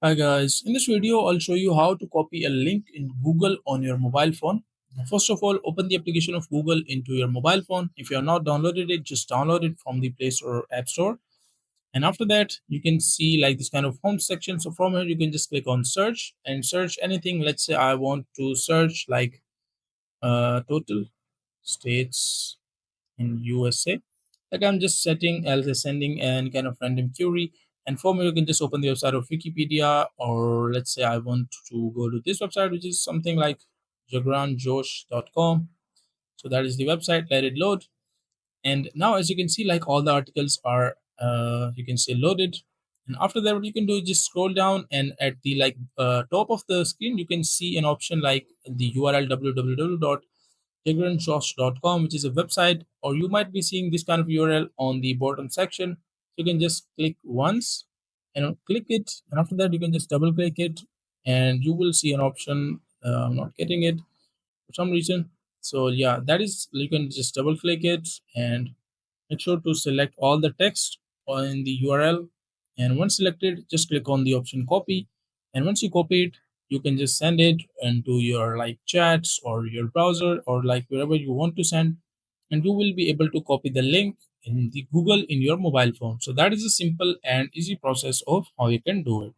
Hi guys, in this video I'll show you how to copy a link in Google on your mobile phone. First of all, open the application of Google into your mobile phone. If you have not downloaded it, just download it from the Play Store or App Store. And after that, you can see like this kind of home section. So from here, you can just click on search and search anything. Let's say I want to search like total states in USA. Like I'm just setting as a sending and kind of random query. And for me, you can just open the website of Wikipedia, or let's say I want to go to this website, which is something like jagranjosh.com. So that is the website. Let it load. And now, as you can see, like all the articles are, you can say loaded. And after that, what you can do is just scroll down, and at the top of the screen, you can see an option like the URL www.herein.com, which is a website, or you might be seeing this kind of URL on the bottom section. So you can just click once and click it, and after that you can just double click it, and you will see an option. I'm not getting it for some reason. So yeah, that is, you can just double click it and make sure to select all the text in the URL. And once selected, just click on the option copy. And once you copy it, you can just send it into your like chats or your browser or like wherever you want to send. And you will be able to copy the link in the Google in your mobile phone. So that is a simple and easy process of how you can do it.